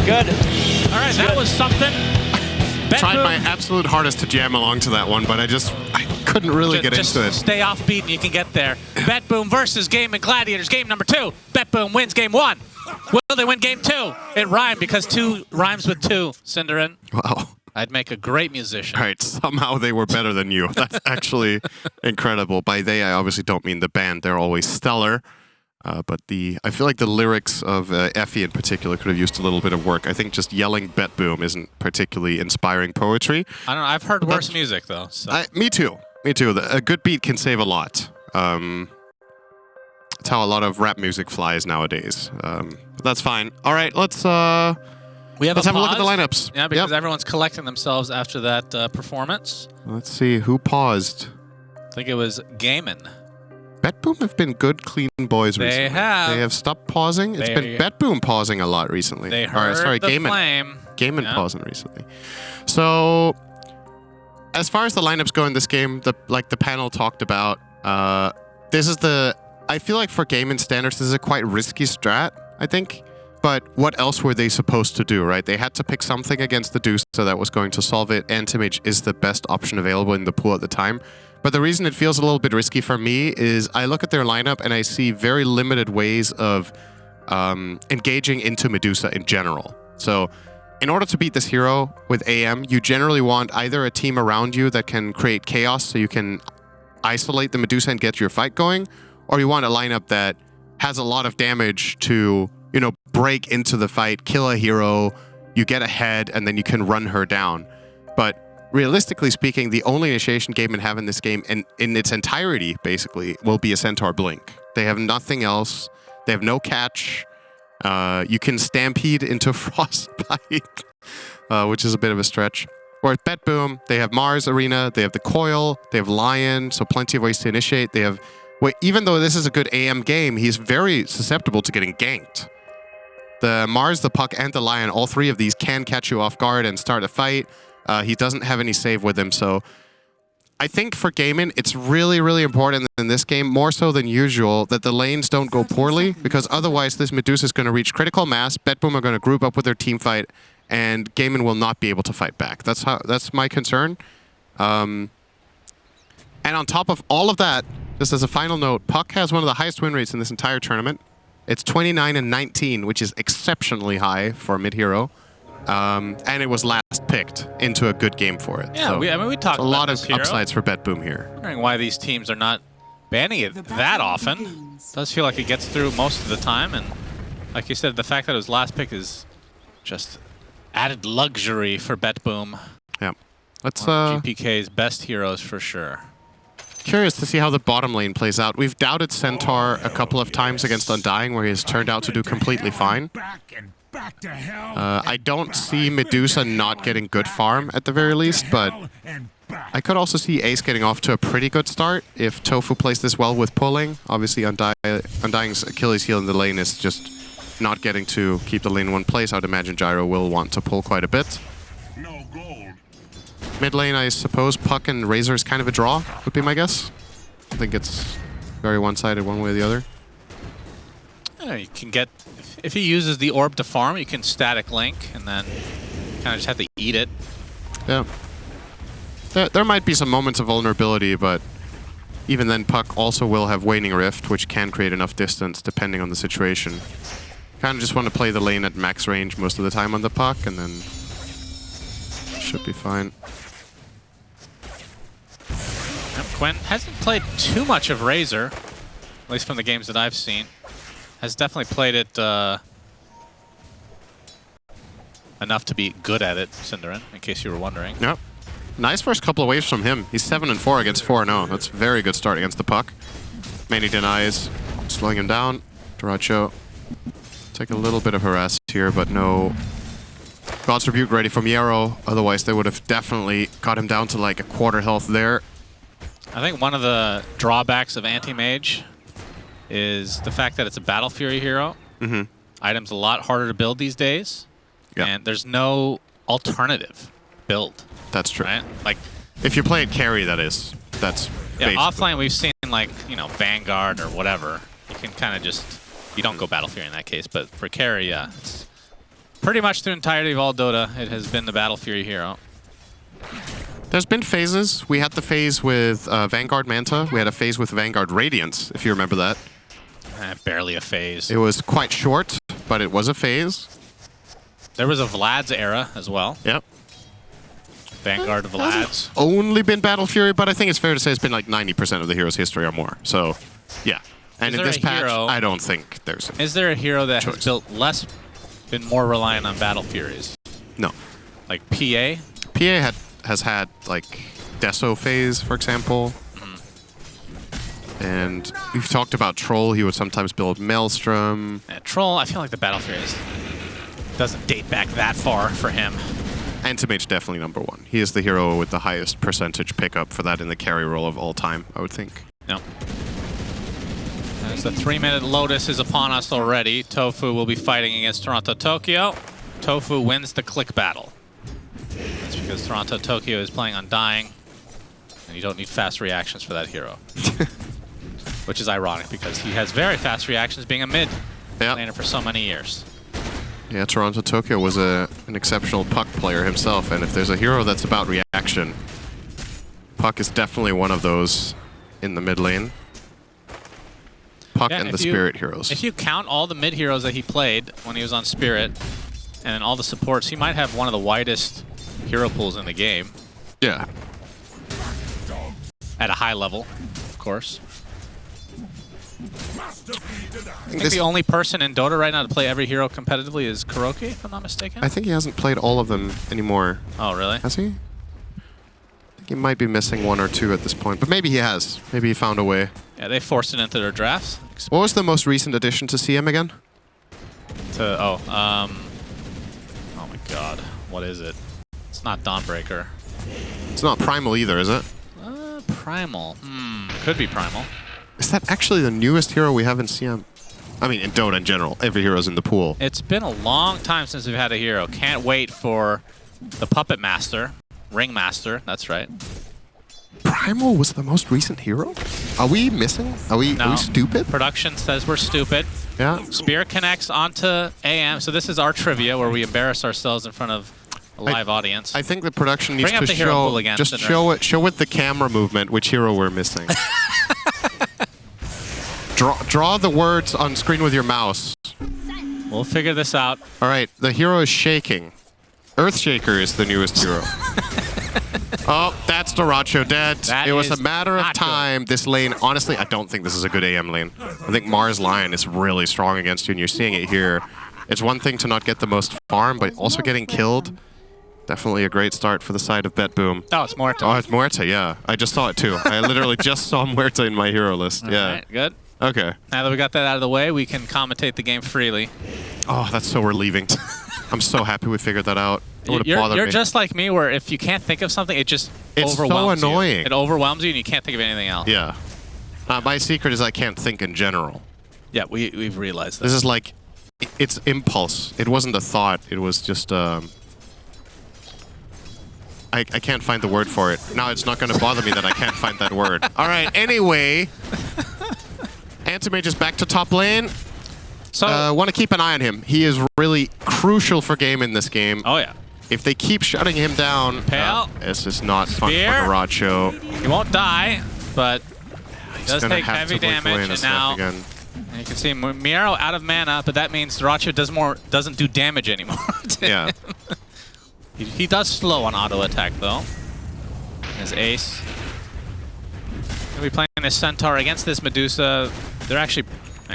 good. All right, that was something. Tried my absolute hardest to jam along to that one, but I couldn't really get into it. Stay offbeat and you can get there. BetBoom versus Gaimin Gladiators, game number 2. BetBoom wins game 1. Will they win game 2? It rhymed because 2 rhymes with 2, Cinderin. Wow. I'd make a great musician. All right, somehow they were better than you. That's actually incredible. By they, I obviously don't mean the band. They're always stellar. But I feel like the lyrics of Effie in particular could have used a little bit of work. I think just yelling BetBoom isn't particularly inspiring poetry. I don't know. I've heard worse music, though. So. Me too. Me too. A good beat can save a lot. That's how a lot of rap music flies nowadays. But that's fine. All right, let's have a look at the lineups. Yeah, because everyone's collecting themselves after that performance. Let's see who paused. I think it was Gaimin. BetBoom have been good, clean boys recently. They have. They have stopped pausing. It's been BetBoom pausing a lot recently. They heard the flame. Gaimin pausing recently. So, as far as the lineups go in this game, the panel talked about, this is I feel like for Gaimin standards, this is a quite risky strat, I think. But what else were they supposed to do, right? They had to pick something against the Deuce that was going to solve it. Anti-Mage is the best option available in the pool at the time. But the reason it feels a little bit risky for me is I look at their lineup and I see very limited ways of engaging into Medusa in general. So in order to beat this hero with AM, you generally want either a team around you that can create chaos so you can isolate the Medusa and get your fight going, or you want a lineup that has a lot of damage to, break into the fight, kill a hero, you get ahead, and then you can run her down. But realistically speaking, the only initiation Gaimin have in this game, and in its entirety, basically, will be a Centaur Blink. They have nothing else. They have no catch. You can Stampede into Frostbite, which is a bit of a stretch. Or at BetBoom, they have Mars Arena, they have the Coil, they have Lion, so plenty of ways to initiate. They have... even though this is a good AM game, he's very susceptible to getting ganked. The Mars, the Puck, and the Lion, all 3 of these can catch you off guard and start a fight. He doesn't have any save with him, so I think for Gaimin, it's really, really important in this game, more so than usual, that the lanes don't go poorly, because otherwise this Medusa is going to reach critical mass, BetBoom are going to group up with their team fight, and Gaimin will not be able to fight back. That's my concern. And on top of all of that, just as a final note, Puck has one of the highest win rates in this entire tournament. It's 29-19, which is exceptionally high for a mid-hero. And it was last picked into a good game for it. Yeah, so we talked about a lot of hero. upsides for BetBoom here. I'm wondering why these teams are not banning it that often. It does feel like it gets through most of the time, and like you said, the fact that it was last pick is just added luxury for BetBoom. Yeah. Let's GPK's best heroes for sure. Curious to see how the bottom lane plays out. We've doubted Centaur a couple of times against Undying, where he has turned out to do completely fine. I don't see Medusa not getting good farm at the very least, but I could also see Ace getting off to a pretty good start if Tofu plays this well with pulling. Obviously, Undying's Achilles heel in the lane is just not getting to keep the lane in one place. I would imagine Gyro will want to pull quite a bit. Mid lane, I suppose Puck and Razor is kind of a draw, would be my guess. I think it's very one-sided one way or the other. You can get... If he uses the orb to farm, you can static link, and then kind of just have to eat it. Yeah. There might be some moments of vulnerability, but even then Puck also will have Waning Rift, which can create enough distance depending on the situation. Kind of just want to play the lane at max range most of the time on the Puck, and then should be fine. Quinn hasn't played too much of Razor, at least from the games that I've seen. Has definitely played it enough to be good at it, Cinderin, in case you were wondering. Yep. Nice first couple of waves from him. He's 7-4 against 4-0. That's a very good start against the Puck. Many denies, slowing him down. Duracho take a little bit of harass here, but no God's Rebuke ready from Yarrow. Otherwise, they would have definitely got him down to like a quarter health there. I think one of the drawbacks of Anti-Mage is the fact that it's a Battle Fury hero. Mm-hmm. Items a lot harder to build these days. Yeah. And there's no alternative build. That's true. Right? Like, if you play it carry, that is. That's yeah, offline we've seen like, Vanguard or whatever. You can kind of just... You don't go Battle Fury in that case, but for carry, yeah. Pretty much the entirety of all Dota, it has been the Battle Fury hero. There's been phases. We had the phase with Vanguard Manta. We had a phase with Vanguard Radiance, if you remember that. Barely a phase. It was quite short, but it was a phase. There was a Vlad's era as well. Yep. Vanguard Vlad's. Only been Battle Fury, but I think it's fair to say it's been like 90% of the hero's history or more. So, yeah. And in this patch, I don't think there's a Is there a hero that choice. has built less, been more reliant on Battle Furies? No. Like PA? PA has had, like, Deso phase, for example. And we've talked about Troll. He would sometimes build Maelstrom. Troll, I feel like the Battle Furies doesn't date back that far for him. Anti-Mage definitely #1. He is the hero with the highest percentage pickup for that in the carry role of all time, I would think. No. As the 3-minute Lotus is upon us already, Tofu will be fighting against Toronto Tokyo. Tofu wins the click battle. That's because Toronto Tokyo is playing Undying, and you don't need fast reactions for that hero. Which is ironic because he has very fast reactions being a mid laner for so many years. Yeah, Toronto Tokyo was an exceptional Puck player himself, and if there's a hero that's about reaction, Puck is definitely one of those in the mid lane. Puck and the Spirit heroes. If you count all the mid heroes that he played when he was on Spirit, and then all the supports, he might have one of the widest hero pools in the game. Yeah. At a high level, of course. I think the only person in Dota right now to play every hero competitively is Kuroki, if I'm not mistaken. I think he hasn't played all of them anymore. Oh, really? Has he? I think he might be missing 1 or 2 at this point, but maybe he has. Maybe he found a way. Yeah, they forced it into their drafts. What was the most recent addition to CM again? Oh my god. What is it? It's not Dawnbreaker. It's not Primal either, is it? Primal. Could be Primal. Is that actually the newest hero we have in CM? I mean, in Dota in general. Every hero's in the pool. It's been a long time since we've had a hero. Can't wait for the Puppet Master. Ringmaster, that's right. Primal was the most recent hero? Are we missing? Are we stupid? Production says we're stupid. Yeah. Spear connects onto AM. So this is our trivia where we embarrass ourselves in front of a live audience. I think the production needs Bring up to the hero show pool again, just show with the camera movement which hero we're missing. Draw the words on screen with your mouse. We'll figure this out. All right, the hero is shaking. Earthshaker is the newest hero. Oh, that's Doracho dead. It was a matter of time. Good. This lane, honestly, I don't think this is a good AM lane. I think Mars Lion is really strong against you, and you're seeing it here. It's one thing to not get the most farm, but also getting killed. Definitely a great start for the side of BetBoom. Oh, it's Muerta. Oh, it's Muerta, yeah. I just saw it too. I literally just saw Muerta in my hero list. Yeah. All right, good. Okay. Now that we got that out of the way, we can commentate the game freely. Oh, that's so relieving. I'm so happy we figured that out. It would have bothered me. You're just like me, where if you can't think of something, it just overwhelms so annoying. you. It overwhelms you, and you can't think of anything else. Yeah. My secret is I can't think in general. Yeah, we've realized that. This is like, it's impulse. It wasn't a thought. It was just, I can't find the word for it. Now it's not going to bother me that I can't find that word. All right, anyway. Anti-Mage is back to top lane. So want to keep an eye on him. He is really crucial for game in this game. Oh, yeah. If they keep shutting him down, this is not fun for Doracho. He won't die, but he does take heavy damage. And now you can see Miero out of mana, but that means Doracho doesn't do damage anymore. Yeah. He does slow on auto attack, though. His ace. He'll be playing this Centaur against this Medusa. They're actually...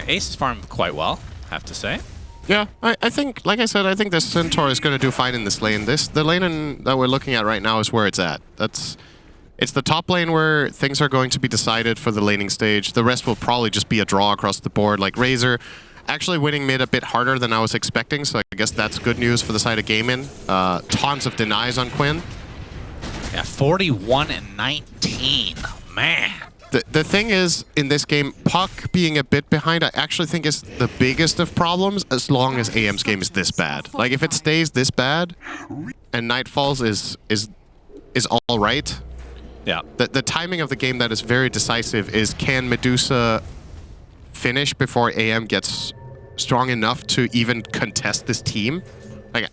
Ace is farmed quite well, I have to say. Yeah, I think, like I said, I think this Centaur is going to do fine in this lane. The lane that we're looking at right now is where it's at. It's the top lane where things are going to be decided for the laning stage. The rest will probably just be a draw across the board. Like Razor actually winning mid a bit harder than I was expecting, so I guess that's good news for the side of Gaimin. Tons of denies on Quinn. Yeah, 41 and 19. Man. The thing is, in this game, Puck being a bit behind, I actually think is the biggest of problems as long as AM's game is this bad. Like, if it stays this bad, and Nightfalls is all right, yeah. The timing of the game that is very decisive is, can Medusa finish before AM gets strong enough to even contest this team? Like,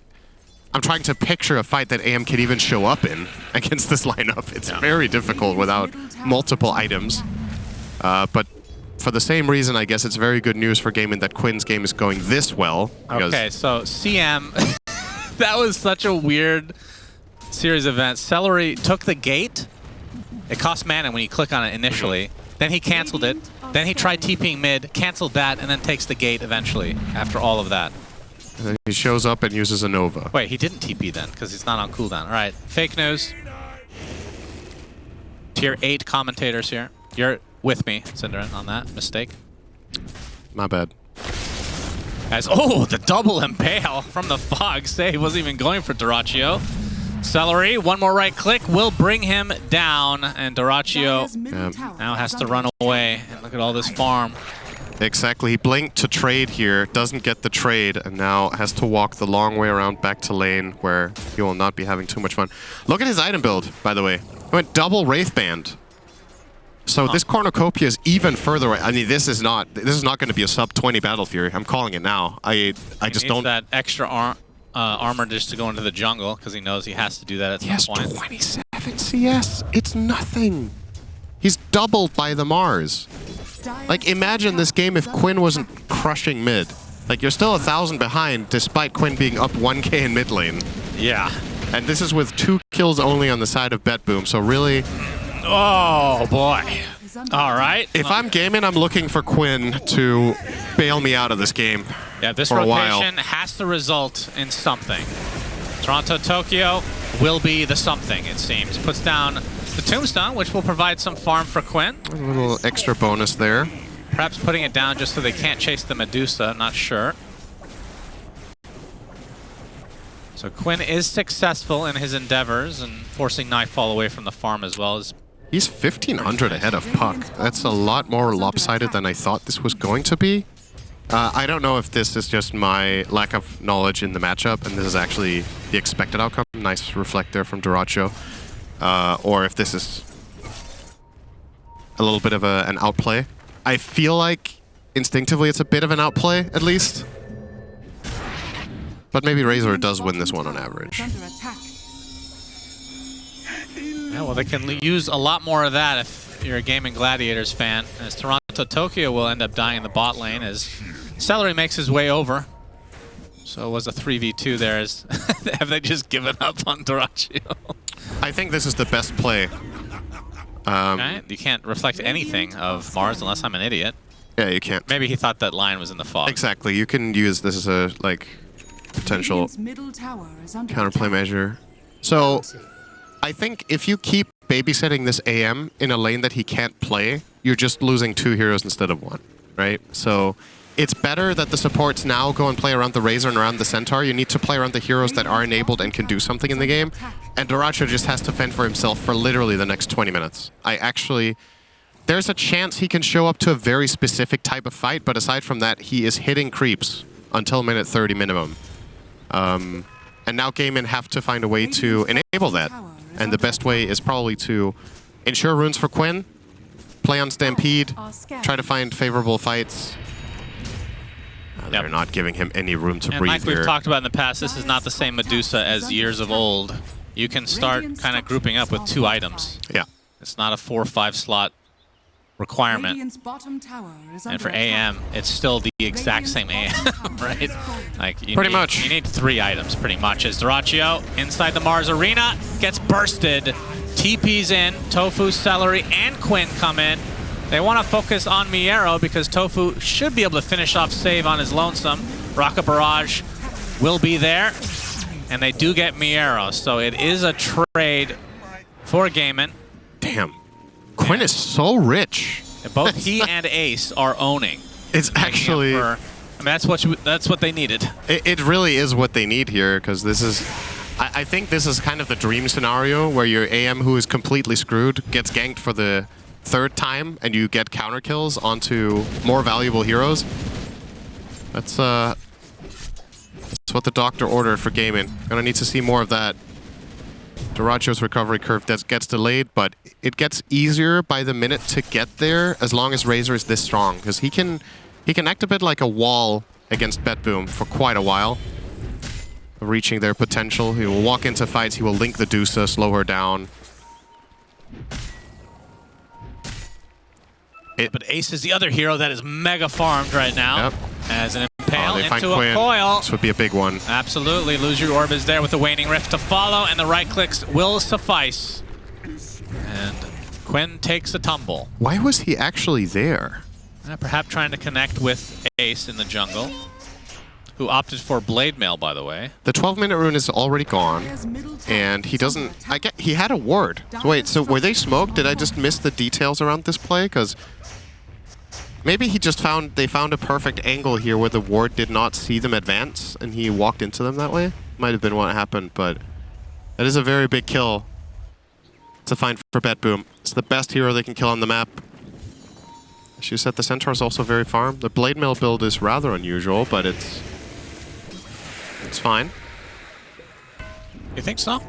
I'm trying to picture a fight that AM can even show up in against this lineup. It's very difficult without multiple items. But for the same reason, I guess it's very good news for Gaimin that Quinn's game is going this well. Okay, so CM, that was such a weird series of events. Celery took the gate. It cost mana when you click on it initially. Then he canceled it. Then he tried TPing mid, canceled that, and then takes the gate eventually after all of that. And then he shows up and uses a Nova. Wait, he didn't TP then because he's not on cooldown. All right, fake news. Tier 8 commentators here. You're with me, Cinderin, on that mistake. My bad. As the double impale from the fog save. Wasn't even going for Dyrachyo. Celery, one more right click will bring him down, and Dyrachyo now has to run away. And look at all this farm. Exactly, he blinked to trade here, doesn't get the trade, and now has to walk the long way around back to lane, where he will not be having too much fun. Look at his item build, by the way. He went double Wraith Band. So this Cornucopia is even further away. I mean, this is not going to be a sub 20 Battle Fury. I'm calling it now. I just don't. That extra armor just to go into the jungle because he knows he has to do that at some point. 27 CS. It's nothing. He's doubled by the Mars. Like, imagine this game if Quinn wasn't crushing mid. Like, you're still 1,000 behind despite Quinn being up 1k in mid lane. Yeah. And this is with 2 kills only on the side of BetBoom. So really. Oh boy. All right. If I'm gaming, I'm looking for Quinn to bail me out of this game. Yeah, this for rotation has to result in something. Toronto-Tokyo will be the something, it seems. Puts down the Tombstone, which will provide some farm for Quinn. A little extra bonus there. Perhaps putting it down just so they can't chase the Medusa, not sure. So Quinn is successful in his endeavors and forcing Nightfall away from the farm as well as. He's 1,500 ahead of Puck. That's a lot more lopsided than I thought this was going to be. I don't know if this is just my lack of knowledge in the matchup and this is actually the expected outcome. Nice reflect there from Dyrachyo. Or if this is a little bit of an outplay. I feel like instinctively it's a bit of an outplay, at least. But maybe Razor does win this one on average. Yeah, well, they can use a lot more of that if you're a Gaimin Gladiators fan. As Toronto-Tokyo will end up dying in the bot lane as Celery makes his way over. So it was a 3v2 there. Have they just given up on Dyrachyo? I think this is the best play. Okay. You can't reflect anything of Mars unless I'm an idiot. Yeah, you can't. Maybe he thought that line was in the fog. Exactly. You can use this as a potential counterplay measure. So I think if you keep babysitting this AM in a lane that he can't play, you're just losing 2 heroes instead of 1, right? So it's better that the supports now go and play around the Razor and around the Centaur. You need to play around the heroes that are enabled and can do something in the game. And Dyrachyo just has to fend for himself for literally the next 20 minutes. There's a chance he can show up to a very specific type of fight, but aside from that, he is hitting creeps until minute 30 minimum. And now Gaimin have to find a way to enable that. And the best way is probably to ensure runes for Quinn, play on Stampede, try to find favorable fights. They're not giving him any room to breathe like here. We've talked about in the past, this is not the same Medusa as years of old. You can start kind of grouping up with 2 items. Yeah. It's not a 4 or 5 slot requirement. And for AM, it's still the exact same AM, right? Like pretty much. You need 3 items, pretty much. As Dyrachyo, inside the Mars arena, gets bursted. TP's in, Tofu, Celery, and Quinn come in. They want to focus on Miero because Tofu should be able to finish off save on his lonesome. Rocket Barrage will be there. And they do get Miero, so it is a trade for Gaimin. Damn. Quinn is so rich. Both he and Ace are owning. It's actually... I mean, that's what they needed. It really is what they need here, because this is... I think this is kind of the dream scenario where your AM, who is completely screwed, gets ganked for the 3rd time, and you get counter kills onto more valuable heroes. That's what the doctor ordered for Gaimin. Gonna need to see more of that. Dyrachyo's recovery curve gets delayed, but it gets easier by the minute to get there as long as Razor is this strong, because he can act a bit like a wall against BetBoom for quite a while. reaching their potential. He will walk into fights, he will link the Dusa, slow her down. But Ace is the other hero that is mega farmed right now. Yep. As an impale into a Quinn. coil. This would be a big one. Absolutely. Illusory Orb is there with the Waning Rift to follow, and the right clicks will suffice. And Quinn takes a tumble. Why was he actually there? Perhaps trying to connect with Ace in the jungle, who opted for Blade Mail, by the way. The 12-minute rune is already gone, and he doesn't... he had a ward. So wait, so were they smoked? Did I just miss the details around this play? Because maybe he just they found a perfect angle here where the ward did not see them advance, and he walked into them that way. Might have been what happened, but that is a very big kill to find for BetBoom. It's the best hero they can kill on the map. As you said, the Centaur is also very farm. The Blade Mail build is rather unusual, but it's fine. You think so?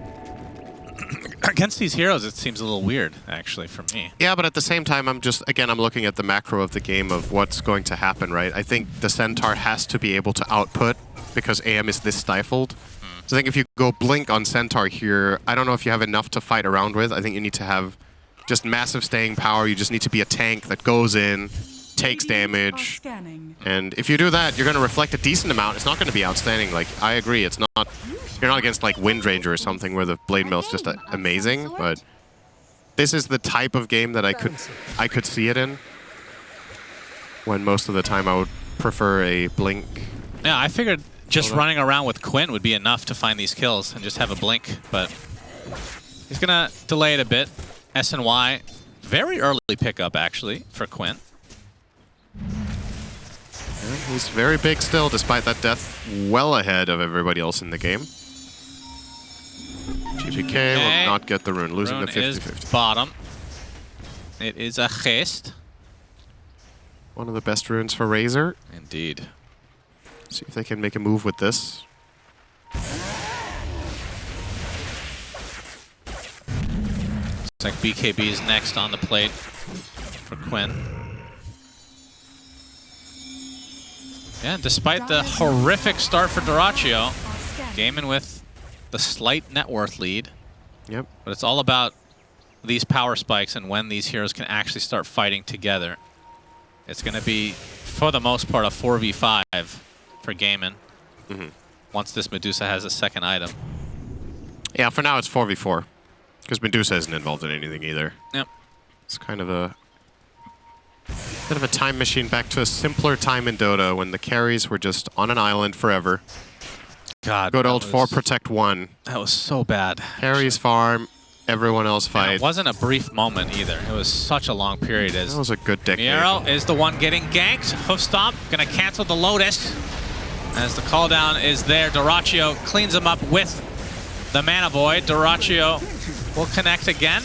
Against these heroes, it seems a little weird, actually, for me. Yeah, but at the same time, I'm looking at the macro of the game of what's going to happen, right? I think the Centaur has to be able to output because AM is this stifled. So I think if you go Blink on Centaur here, I don't know if you have enough to fight around with. I think you need to have just massive staying power. You just need to be a tank that goes in, takes damage. And if you do that, you're going to reflect a decent amount. It's not going to be outstanding. Like, I agree. It's not... You're not against, like, Windranger or something where the Blade Mail is just amazing, but this is the type of game that I could see it in, when most of the time I would prefer a Blink. Yeah, I figured just running around with Quinn would be enough to find these kills and just have a Blink, but he's going to delay it a bit. SNY, very early pickup, actually, for Quinn. Yeah, he's very big still, despite that death well ahead of everybody else in the game. GPK will not get the rune, losing the 50-50. Bottom. It is a haste. One of the best runes for Razor. Indeed. See if they can make a move with this. Looks like BKB is next on the plate for Quinn. Yeah, and despite the horrific start for Dyrachyo, Gaimin with the slight net worth lead. Yep. But it's all about these power spikes and when these heroes can actually start fighting together. It's going to be, for the most part, a 4v5 for Gaimin. Once this Medusa has a second item. Yeah, for now it's 4v4. Because Medusa isn't involved in anything either. Yep. It's kind of a bit of a time machine back to a simpler time in Dota when the carries were just on an island forever. God. Good old 4 protect 1. That was so bad. Carries farm, everyone else fight. It wasn't a brief moment either. It was such a long period. As that was a good decade. Miero is the one getting ganked. Hoof Stomp gonna cancel the Lotus. As the call down is there, Dyrachyo cleans him up with the Mana Void. Dyrachyo will connect again.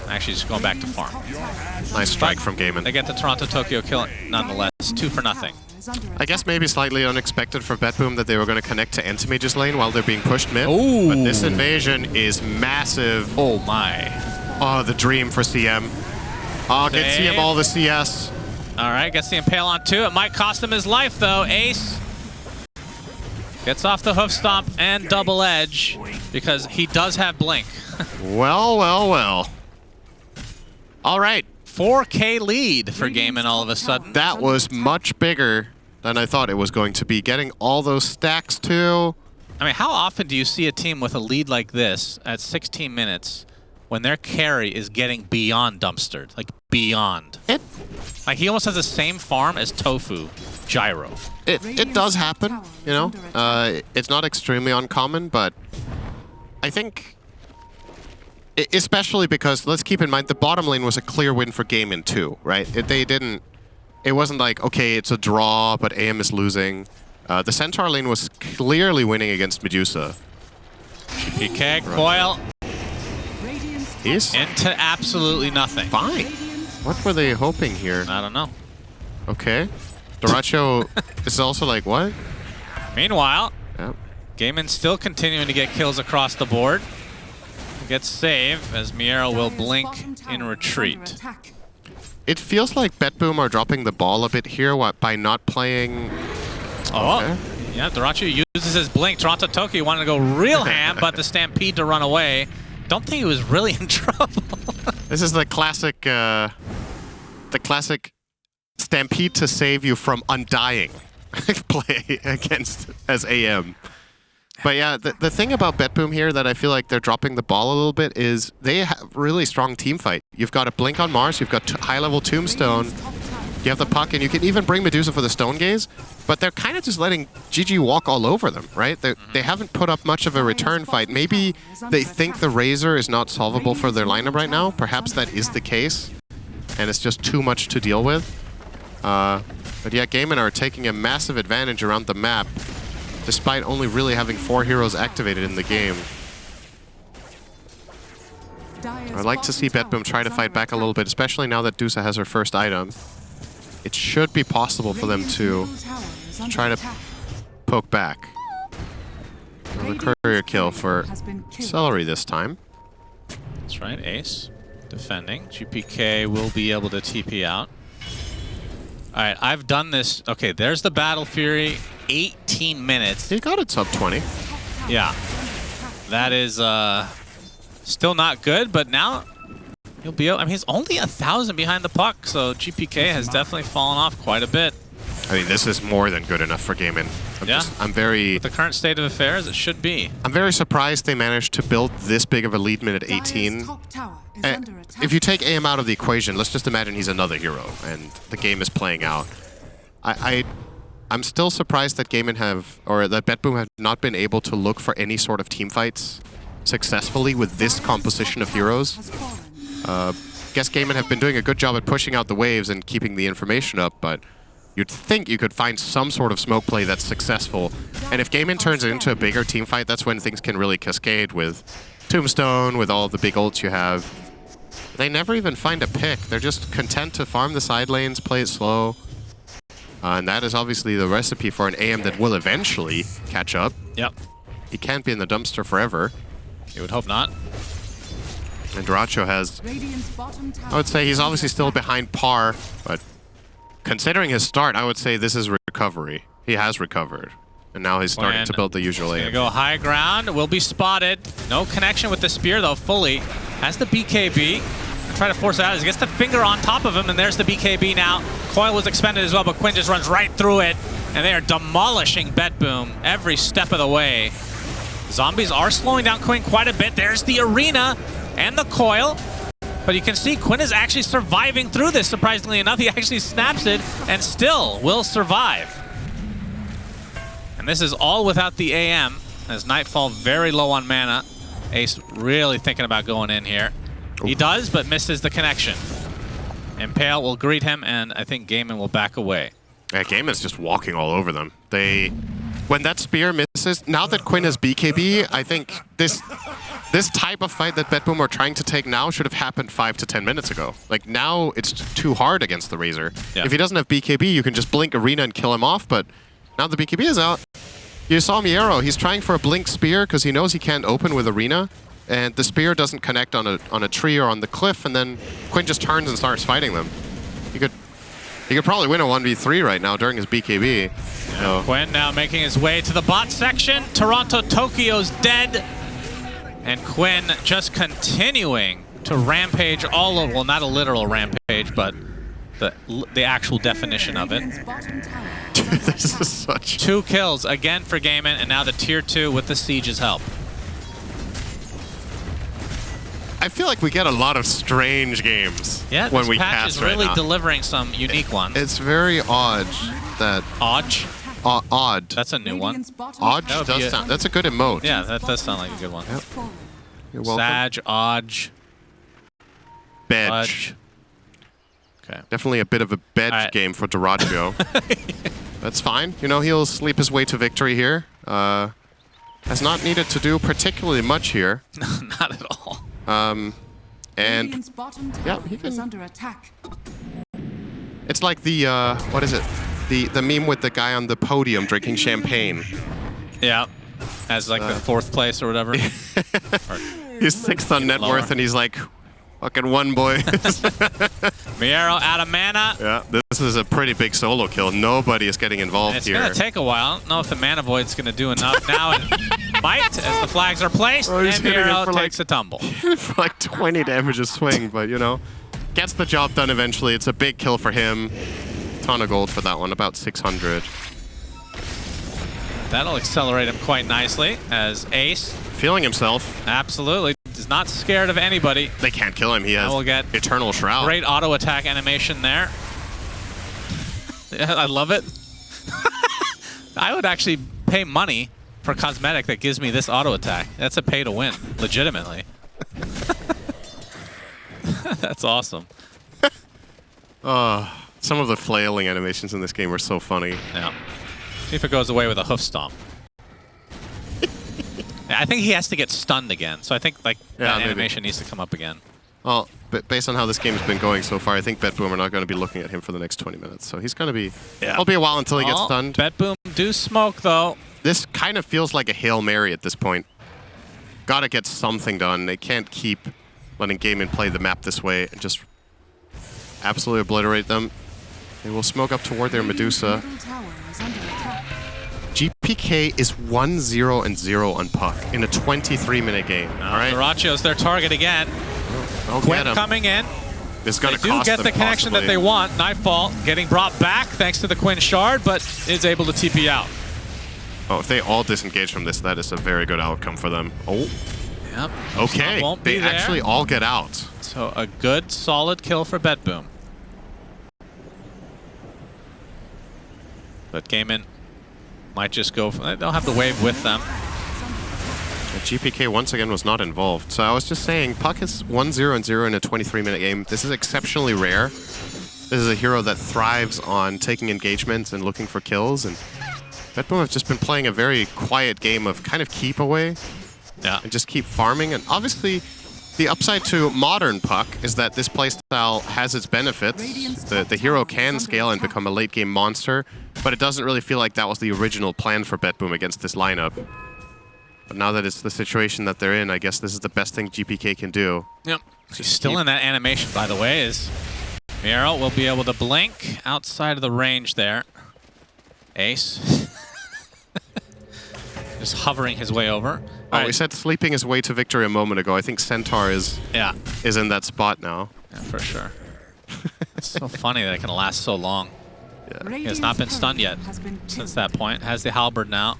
Actually, just going back to farm. Nice strike from Gaimin. They get the Toronto-Tokyo kill nonetheless. 2-0. I guess maybe slightly unexpected for BetBoom that they were going to connect to Entimage's lane while they're being pushed mid. Ooh. But this invasion is massive. Oh my. Oh, the dream for CM. Oh, get CM all the CS. All right, gets the Impale on 2. It might cost him his life, though. Ace gets off the Hoof Stomp and Double Edge because he does have Blink. Well, well, well. All right. 4K lead for Gaimin all of a sudden. That was much bigger than I thought it was going to be. Getting all those stacks, too. I mean, how often do you see a team with a lead like this at 16 minutes when their carry is getting beyond dumpstered? Like, beyond. Like, he almost has the same farm as Tofu, Gyro. It does happen, you know. It's not extremely uncommon, but I think... Especially because, let's keep in mind, the bottom lane was a clear win for Gaimin too, right? It wasn't like, okay, it's a draw, but AM is losing. The Centaur lane was clearly winning against Medusa. GPK, Coil. He's into absolutely nothing. Fine. What were they hoping here? I don't know. Okay. Dyrachyo is also like, what? Meanwhile, Yep. Gaimin still continuing to get kills across the board. Gets save as Miero will blink in retreat. It feels like BetBoom are dropping the ball a bit here by not playing... Oh, okay. Yeah, Dota2 uses his blink. Toronto-Tokyo wanted to go real ham, but the Stampede to run away. Don't think he was really in trouble. This is the classic Stampede to save you from undying play against as AM. But yeah, the thing about BetBoom here that I feel like they're dropping the ball a little bit is they have really strong team fight. You've got a Blink on Mars, you've got high-level Tombstone, you have the puck, and you can even bring Medusa for the Stone Gaze, but they're kind of just letting GG walk all over them, right? They haven't put up much of a return fight. Maybe they think the Razor is not solvable for their lineup right now. Perhaps that is the case, and it's just too much to deal with. But yeah, Gaimin are taking a massive advantage around the map, despite only really having 4 heroes activated in the game. I'd like to see BetBoom try to fight back a little bit, especially now that Dusa has her first item. It should be possible for them to try to poke back. The courier kill for Celery this time. That's right, Ace defending. GPK will be able to TP out. All right, I've done this. Okay, there's the Battle Fury. 18 minutes. He got it sub 20. Yeah. That is still not good, but now he'll be... I mean, he's only 1,000 behind the puck, so GPK has definitely fallen off quite a bit. I mean, this is more than good enough for Gaimin. I'm very... With the current state of affairs, it should be. I'm very surprised they managed to build this big of a lead mid at 18. If you take AM out of the equation, let's just imagine he's another hero, and the game is playing out. I'm still surprised that Gaimin that BetBoom have not been able to look for any sort of team fights successfully with this composition of heroes. Guess Gaimin have been doing a good job at pushing out the waves and keeping the information up, but you'd think you could find some sort of smoke play that's successful. And if Gaimin turns it into a bigger team fight, that's when things can really cascade with Tombstone, with all the big ults you have. They never even find a pick. They're just content to farm the side lanes, play it slow. And that is obviously the recipe for an AM that will eventually catch up. Yep. He can't be in the dumpster forever. You would hope not. And Duracho has... I would say he's obviously still behind par, but considering his start, I would say this is recovery. He has recovered. And now he's starting to build the usual AM. Gonna go high ground, will be spotted. No connection with the spear though, fully. Has the BKB. Try to force it out as he gets the finger on top of him, and there's the BKB now. Coil was expended as well, but Quinn just runs right through it, and they are demolishing BetBoom every step of the way. Zombies are slowing down Quinn quite a bit. There's the arena and the coil, but you can see Quinn is actually surviving through this, surprisingly enough. He actually snaps it and still will survive. And this is all without the AM, as Nightfall very low on mana. Ace really thinking about going in here. He does, but misses the connection. Impale will greet him, and I think Gaimin will back away. Yeah, Gaimin's just walking all over them. When that spear misses, now that Quinn has BKB, I think this type of fight that BetBoom are trying to take now should have happened 5 to 10 minutes ago. Like, now it's too hard against the Razor. Yeah. If he doesn't have BKB, you can just blink Arena and kill him off, but now the BKB is out. You saw Miero, he's trying for a blink spear because he knows he can't open with Arena. And the spear doesn't connect on a tree or on the cliff, and then Quinn just turns and starts fighting them. He could probably win a 1v3 right now during his BKB. Yeah, so. Quinn now making his way to the bot section. Toronto-Tokyo's dead. And Quinn just continuing to rampage all over. Well, not a literal rampage, but the actual definition of it. This is such... 2 kills again for Gaimin, and now the tier 2 with the Siege's help. I feel like we get a lot of strange games when we cast right now. This patch is really delivering some unique ones. It's very odd that... Odge? Odd. That's a new one. Odge does sound... That's a good emote. Yeah, that does sound like a good one. Yep. You're welcome. Sag, Odge. Bedge. Okay. Definitely a bit of a bedge game for Duracho. That's fine. You know, he'll sleep his way to victory here. Has not needed to do particularly much here. Not at all. And yeah, he can. Under attack. It's like the what is it? The meme with the guy on the podium drinking champagne. Yeah, as like the 4th place or whatever. He's 6th on net worth, and he's like, Fucking one, boy. Miero out of mana. Yeah, this is a pretty big solo kill. Nobody is getting involved here. It's going to take a while. I don't know if the mana void's going to do enough now. It might, as the flags are placed, and Miero takes a tumble. For like 20 damage a swing, but you know, gets the job done eventually. It's a big kill for him. Ton of gold for that one, about 600. That'll accelerate him quite nicely as Ace. Feeling himself. Absolutely. Is not scared of anybody. They can't kill him. He has will get Eternal Shroud. Great auto attack animation there. Yeah, I love it. I would actually pay money for cosmetic that gives me this auto attack. That's a pay to win, legitimately. That's awesome. Some of the flailing animations in this game were so funny. Yeah. See if it goes away with a hoof stomp. I think he has to get stunned again, so I think that animation needs to come up again. Well, but based on how this game's been going so far, I think BetBoom are not going to be looking at him for the next 20 minutes. So he's going to be... Yeah. It'll be a while until he gets stunned. BetBoom do smoke, though. This kind of feels like a Hail Mary at this point. Gotta get something done. They can't keep letting Gaimin play the map this way and just absolutely obliterate them. They will smoke up toward their Medusa. GPK is 1-0-0 on Puck in a 23-minute game. All right, Narachio's their target again. Quinn coming in. This is going to cost them. They do get the connection that they want. Nightfall getting brought back thanks to the Quinn shard, but is able to TP out. Oh, if they all disengage from this, that is a very good outcome for them. Oh. Yep. Okay. They actually all get out. So a good, solid kill for BetBoom. But Gaimin might just go... They'll have the wave with them. GPK once again was not involved. So I was just saying, Puck is 1-0-0 in a 23-minute game. This is exceptionally rare. This is a hero that thrives on taking engagements and looking for kills. And BetBoom have just been playing a very quiet game of kind of keep away. Yeah. And just keep farming. And obviously, the upside to modern Puck is that this playstyle has its benefits. The hero can scale and become a late-game monster, but it doesn't really feel like that was the original plan for BetBoom against this lineup. But now that it's the situation that they're in, I guess this is the best thing GPK can do. Yep. She's still in that animation, by the way, is Miero will be able to blink outside of the range there. Ace. Just hovering his way over. Oh, we said sleeping his way to victory a moment ago. I think Centaur is in that spot now. Yeah, for sure. It's so funny that it can last so long. Yeah. He has not been stunned yet since that point. Has the halberd now.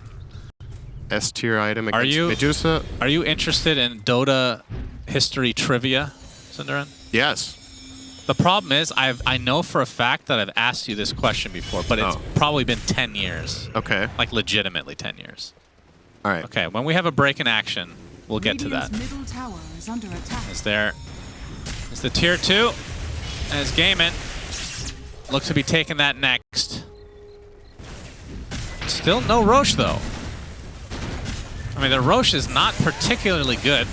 S-tier item against Medusa. Are you interested in Dota history trivia, Cinderin? Yes. The problem is, I know for a fact that I've asked you this question before, but it's probably been 10 years. Okay. Like legitimately 10 years. All right. Okay, when we have a break in action, we'll get to that. Is the tier 2 as Gaimin looks to be taking that next. Still no Roche though. I mean, the Roche is not particularly good.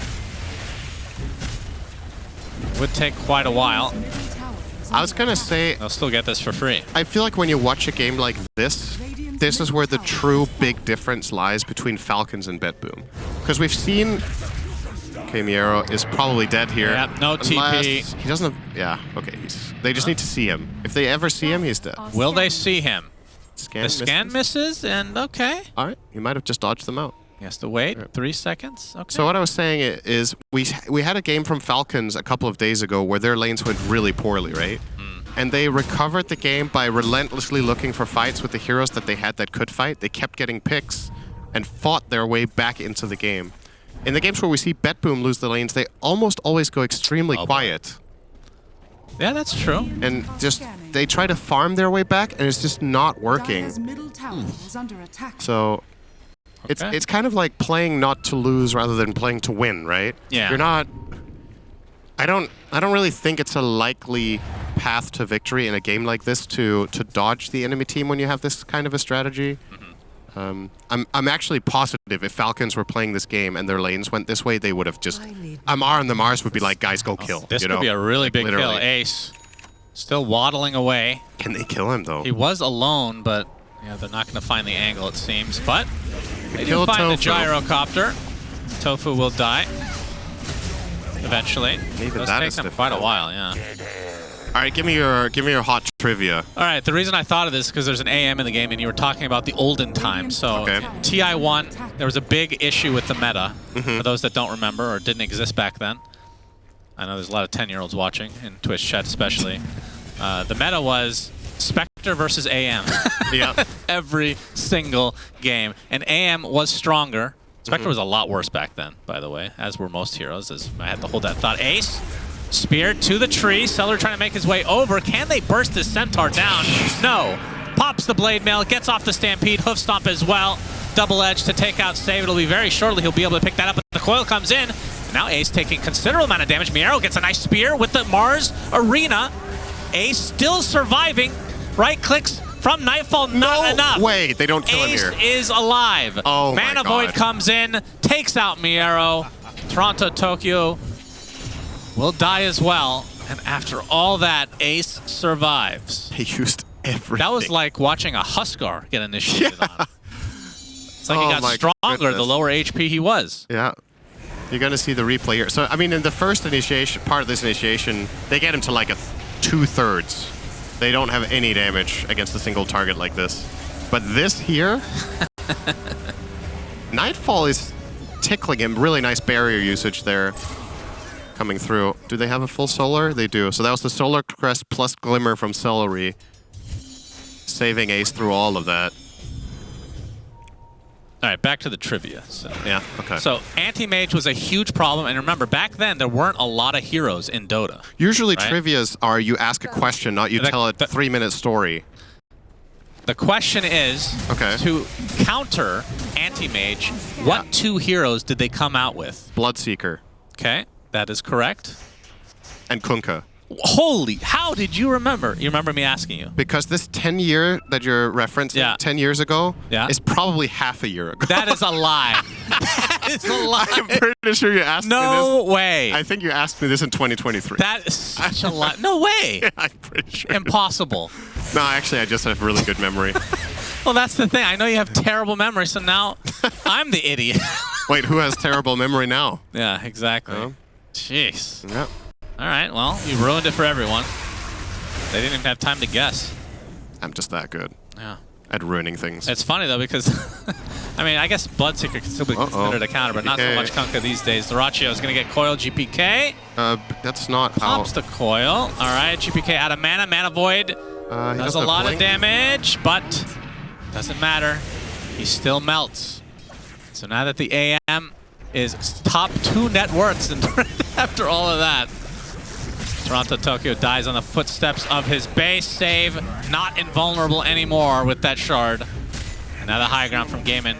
Would take quite a while. I was gonna say they'll still get this for free. I feel like when you watch a game like this is where the true big difference lies between Falcons and BetBoom. Because we've seen... Okay, Miero is probably dead here. Yep, no TP. He doesn't have... Yeah, okay. They just need to see him. If they ever see him, he's dead. Will they see him? The scan misses, and okay. All right, he might have just dodged them out. He has to wait 3 seconds. Okay. So what I was saying is we had a game from Falcons a couple of days ago where their lanes went really poorly, right? And they recovered the game by relentlessly looking for fights with the heroes that they had that could fight. They kept getting picks and fought their way back into the game. In the games where we see BetBoom lose the lanes, they almost always go extremely quiet. Yeah, that's true. And just, they try to farm their way back, and it's just not working. So, it's kind of like playing not to lose rather than playing to win, right? Yeah. You're not... I don't really think it's a likely path to victory in a game like this to dodge the enemy team when you have this kind of a strategy. I'm actually positive if Falcons were playing this game and their lanes went this way, they would have just... Amar and the Mars would be like, guys, go kill. This could be a really big kill. Ace still waddling away. Can they kill him, though? He was alone, but yeah, they're not going to find the angle, it seems. But they do find Tofu. the gyrocopter. Tofu will die. eventually. Even Does that take is them quite a difficult. while, yeah. All right, give me your hot trivia. All right, the reason I thought of this is because there's an AM in the game, and you were talking about the olden times. So Okay. TI1, there was a big issue with the meta, for those that don't remember or didn't exist back then. I know there's a lot of 10-year-olds watching, in Twitch chat especially. The meta was Spectre versus AM. Yeah. Every single game. And AM was stronger. Spectre was a lot worse back then, by the way, as were most heroes. As I had to hold that thought. Ace, speared to the tree. Seller trying to make his way over. Can they burst this Centaur down? No. Pops the Blade Mail, gets off the Stampede, Hoof Stomp as well. Double Edge to take out save. It'll be very shortly. He'll be able to pick that up. But the coil comes in. Now Ace taking considerable amount of damage. Miero gets a nice spear with the Mars Arena. Ace still surviving. Right clicks from Nightfall, not enough. Way, they don't kill him Ace here. is alive. Oh my Mana God. Void comes in, takes out Miero. Toronto, Tokyo will die as well. And after all that, Ace survives. He used everything. That was like watching a Huskar get initiated on. It's like Oh he got my stronger the goodness. lower HP he was. Yeah. You're going to see the replay here. So, I mean, in the first initiation, part of this initiation, they get him to like a 2/3. They don't have any damage against a single target like this. But this here, Nightfall is tickling him. Really nice barrier usage there coming through. Do they have a full solar? They do. So that was the Solar Crest plus Glimmer from Celery, saving Ace through all of that. All right, back to the trivia. So, Yeah, okay. so Anti-Mage was a huge problem. And remember, back then, there weren't a lot of heroes in Dota. Usually right? trivias are you ask a question, not you tell a the- 3-minute story. The question is, Okay. to counter Anti-Mage, what two heroes did they come out with? Bloodseeker Okay, that is correct. and Kunkka. Holy, how did you remember? You remember me asking you? Because this 10-year that you're referencing, Yeah. 10 years ago, Yeah. is probably half a year ago. That is a lie. That is a lie. I'm pretty sure you asked me No way. this. I think you asked me this in 2023. That is such a lie. No way. I'm pretty sure. Impossible. No, actually, I just have really good memory. Well, that's the thing. I know you have terrible memory, so now I'm the idiot. Wait, who has terrible memory now? Yeah, exactly. Oh. Jeez. Yeah. All right, well, you ruined it for everyone. They didn't even have time to guess. I'm just that good Yeah. at ruining things. It's funny, though, because, I mean, I guess Bloodseeker can still be considered a counter, but not so GPK. much Kunkka these days. Dyrachio is going to get coil how. That's not how... Pops the coil. All right, GPK out of mana. Mana Void he does doesn't a have lot of blink. damage, but doesn't matter. He still melts. So now that the AM is top 2 net worths and after all of that, Toronto Tokyo dies on the footsteps of his base save. Not invulnerable anymore with that shard. And now the high ground from Gaimin.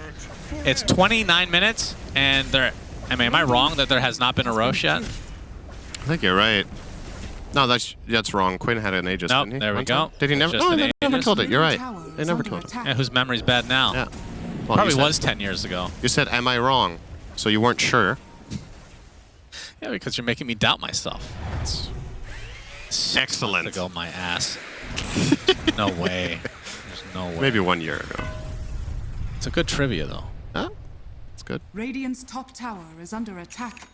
It's 29 minutes, and there. I mean, am I wrong that there has not been a Roche yet? I think you're right. No, that's wrong. Quinn had an Aegis, Nope, didn't he? there we One go. time? Did he never? Just No, an they never Aegis. killed it. You're right. They never killed it. Yeah, whose memory's bad now? Yeah. Well, Probably you said, was 10 years ago. You said, am I wrong? So you weren't sure. Yeah, because you're making me doubt myself. Excellent. To go my ass. No way. There's no way. Maybe 1 year ago. It's a good trivia, though. Huh? It's good. Radiant's top tower is under attack.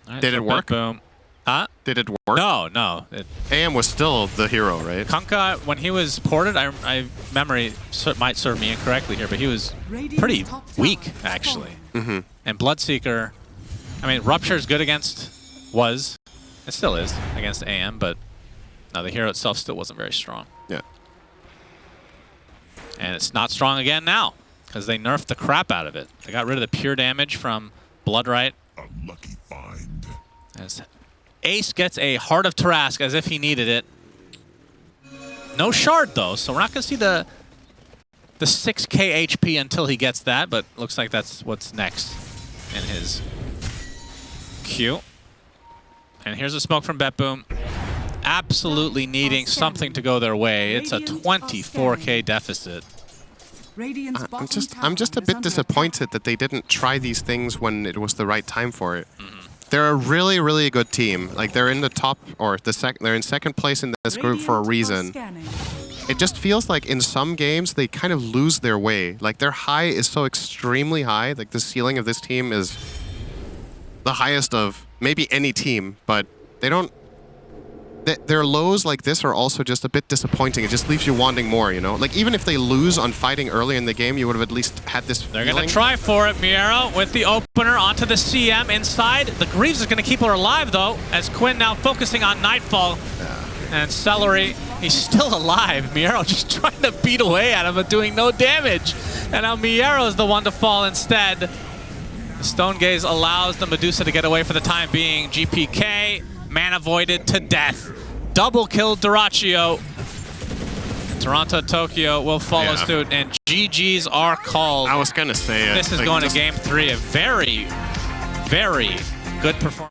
All right, Did it work? Boom. Huh? Did it work? No. AM was still the hero, right? Kunkka, when he was ported, I memory might serve me incorrectly here, but he was pretty weak, actually. Mm-hmm. And Bloodseeker, I mean, Rupture is good against, it still is, against AM, but no, the hero itself still wasn't very strong. Yeah. And it's not strong again now, because they nerfed the crap out of it. They got rid of the pure damage from Bloodright. Lucky find. As Ace gets a Heart of Tarask as if he needed it. No shard, though, so we're not going to see the 6k HP until he gets that, but looks like that's what's next in his queue. And here's a smoke from BetBoom. Absolutely needing something to go their way. It's a 24k deficit. Radiant's I'm just a bit disappointed that they didn't try these things when it was the right time for it. They're a really, really good team. Like they're in the top, or they're in second place in this group for a reason. It just feels like in some games they kind of lose their way. Like their high is so extremely high. Like the ceiling of this team is the highest of maybe any team, but they don't. Their lows like this are also just a bit disappointing. It just leaves you wanting more, you know? Like, even if they lose on fighting early in the game, you would have at least had this They're going to try for it. Miero with the opener onto the CM inside. The Greaves is going to keep her alive, though, as Quinn now focusing on Nightfall. And Celery, he's still alive. Miero just trying to beat away at him, but doing no damage. And now Miero is the one to fall instead. The Stone Gaze allows the Medusa to get away for the time being. GPK, man avoided to death. Double kill Duraccio. Toronto Tokyo will follow suit, and GGs are called. I was gonna say it. This is going to game 3. A very, very good performance.